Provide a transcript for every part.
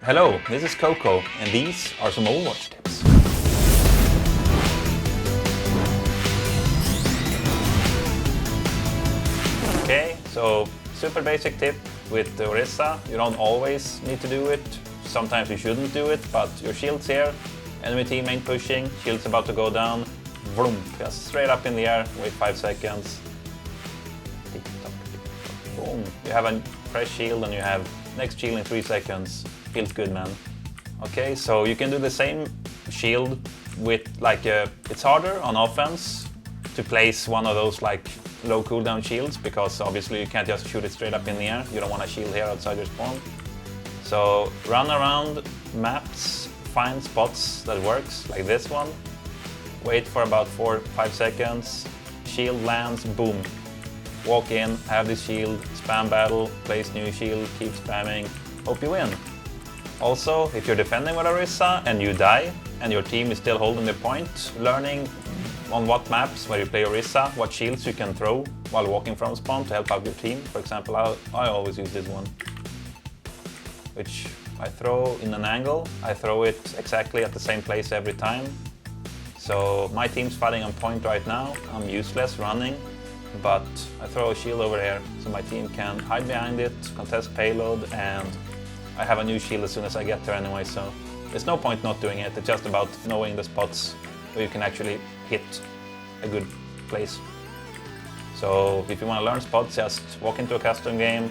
Hello, this is Cocco, and these are some Overwatch tips. Okay, so super basic tip with the Orisa. You don't always need to do it. Sometimes you shouldn't do it, but your shield's here, enemy team ain't pushing, shield's about to go down. Vroom, just straight up in the air, wait 5 seconds. Boom, you have a fresh shield and you have next shield in 3 seconds. Feels good, man. Okay, so you can do the same shield with it's harder on offense to place one of those low cooldown shields, because obviously you can't just shoot it straight up in the air. You don't want a shield here outside your spawn. So run around maps, find spots that works, like this one. Wait for about 4-5 seconds, shield lands, boom. Walk in, have this shield, spam battle, place new shield, keep spamming, hope you win. Also, if you're defending with Orisa and you die, and your team is still holding the point, learning on what maps where you play Orisa, what shields you can throw while walking from spawn to help out your team. For example, I always use this one, which I throw in an angle. I throw it exactly at the same place every time. So my team's fighting on point right now. I'm useless running, but I throw a shield over here so my team can hide behind it, contest payload, and I have a new shield as soon as I get there anyway, so there's no point not doing it. It's just about knowing the spots where you can actually hit a good place. So if you want to learn spots, just walk into a custom game,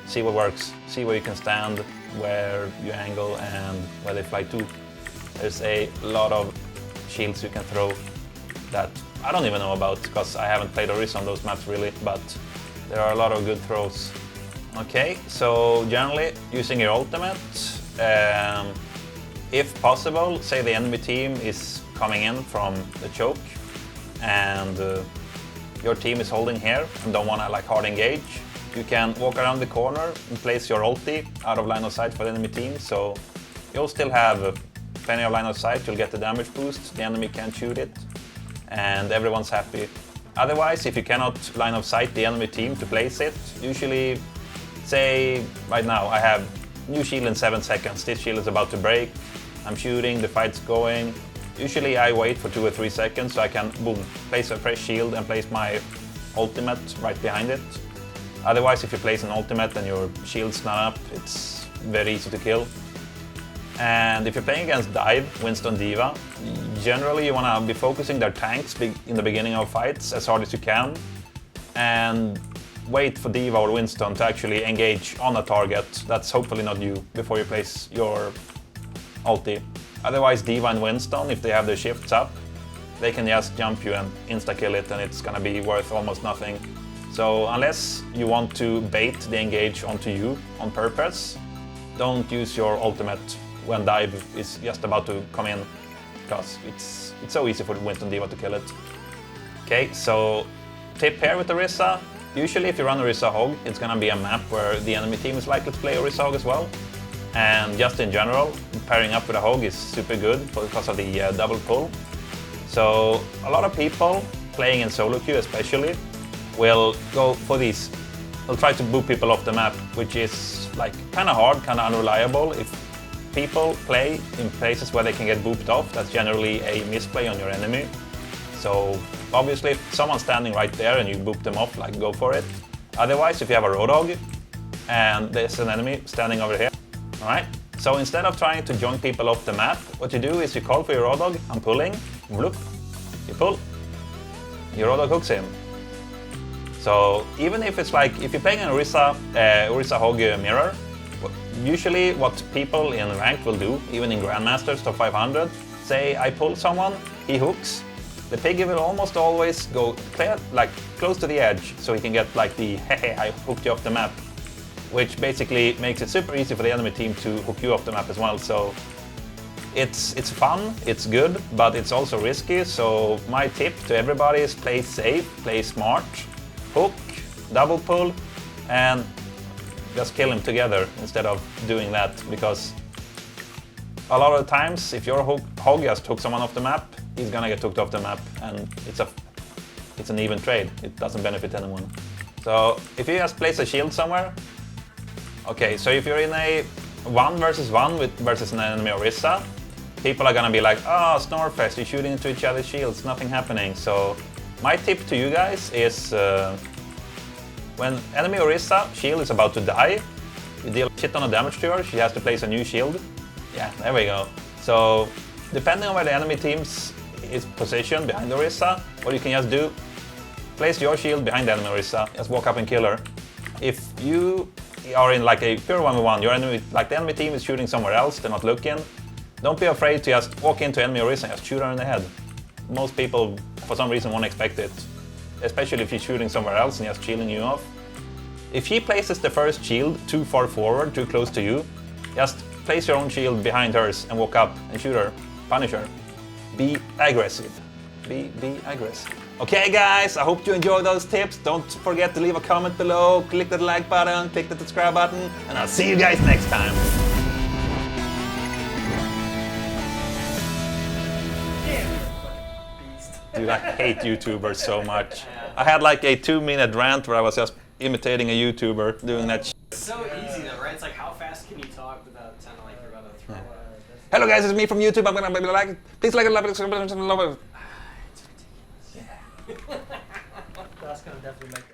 see what works, see where you can stand, where you angle, and where they fly to. There's a lot of shields you can throw that I don't even know about, because I haven't played Orisa on those maps really, but there are a lot of good throws. Okay, so generally using your ultimate, if possible, say the enemy team is coming in from the choke and your team is holding here and don't want to hard engage, you can walk around the corner and place your ulti out of line of sight for the enemy team, so you'll still have plenty of line of sight, you'll get the damage boost, the enemy can't shoot it, and everyone's happy. Otherwise, if you cannot line of sight the enemy team to place it, usually, say right now I have new shield in 7 seconds, this shield is about to break, I'm shooting, the fight's going. Usually I wait for 2 or 3 seconds so I can, boom, place a fresh shield and place my ultimate right behind it. Otherwise, if you place an ultimate and your shield's not up, it's very easy to kill. And if you're playing against Dive, Winston, D.Va, generally you want to be focusing their tanks in the beginning of fights as hard as you can, and wait for D.Va or Winston to actually engage on a target that's hopefully not you before you place your ulti. Otherwise, D.Va and Winston, if they have their shifts up, they can just jump you and insta-kill it, and it's gonna be worth almost nothing. So unless you want to bait the engage onto you on purpose, don't use your ultimate when Dive is just about to come in, because it's so easy for Winston D.Va to kill it. Okay, so tip here with Orisa. Usually if you run Orisa Hog, it's gonna be a map where the enemy team is likely to play Orisa Hog as well. And just in general, pairing up with a Hog is super good because of the double pull. So a lot of people playing in solo queue especially will go for these. They'll try to boop people off the map, which is kind of hard, kind of unreliable. If people play in places where they can get booped off, that's generally a misplay on your enemy. So obviously if someone's standing right there and you boop them off, go for it. Otherwise, if you have a Roadhog and there's an enemy standing over here, alright? So instead of trying to join people off the map, what you do is you call for your Roadhog, I'm pulling, bloop, you pull, your Roadhog hooks him. So even if it's if you're playing an Orisa Hog mirror, usually what people in ranked will do, even in Grandmasters top 500, say I pull someone, he hooks, the piggy will almost always go close to the edge, so he can get the hey, I hooked you off the map, which basically makes it super easy for the enemy team to hook you off the map as well. So it's fun, it's good, but it's also risky. So my tip to everybody is play safe, play smart, hook, double pull, and just kill him together instead of doing that, because a lot of the times if your hog just hooks someone off the map, he's gonna get hooked off the map, and it's an even trade. It doesn't benefit anyone. So if you just place a shield somewhere, okay, so if you're in a 1 versus 1 versus an enemy Orisa, people are gonna be like, oh, Snorfest, you're shooting into each other's shields, nothing happening. So my tip to you guys is when enemy Orisa shield is about to die, you deal shit ton of damage to her, she has to place a new shield. Yeah, there we go. So depending on where the enemy team's is positioned behind Orisa, what you can just do, place your shield behind the enemy Orisa, just walk up and kill her. If you are in like a pure 1v1, your enemy, like the enemy team is shooting somewhere else, they're not looking, don't be afraid to just walk into enemy Orisa and just shoot her in the head. Most people, for some reason, won't expect it, especially if she's shooting somewhere else and just shielding you off. If she places the first shield too far forward, too close to you, just place your own shield behind hers and walk up and shoot her, punish her. Be aggressive. Be aggressive. Okay guys, I hope you enjoyed those tips. Don't forget to leave a comment below, click that like button, click the subscribe button, and I'll see you guys next time. Dude, I hate YouTubers so much. I had like a 2-minute rant where I was just imitating a YouTuber doing that shit. It's so easy though, right? It's like how fast can you talk without sounding like you're about to throw Hello guys, it's me from YouTube. I'm gonna like, please like it, love it, That's gonna definitely make it.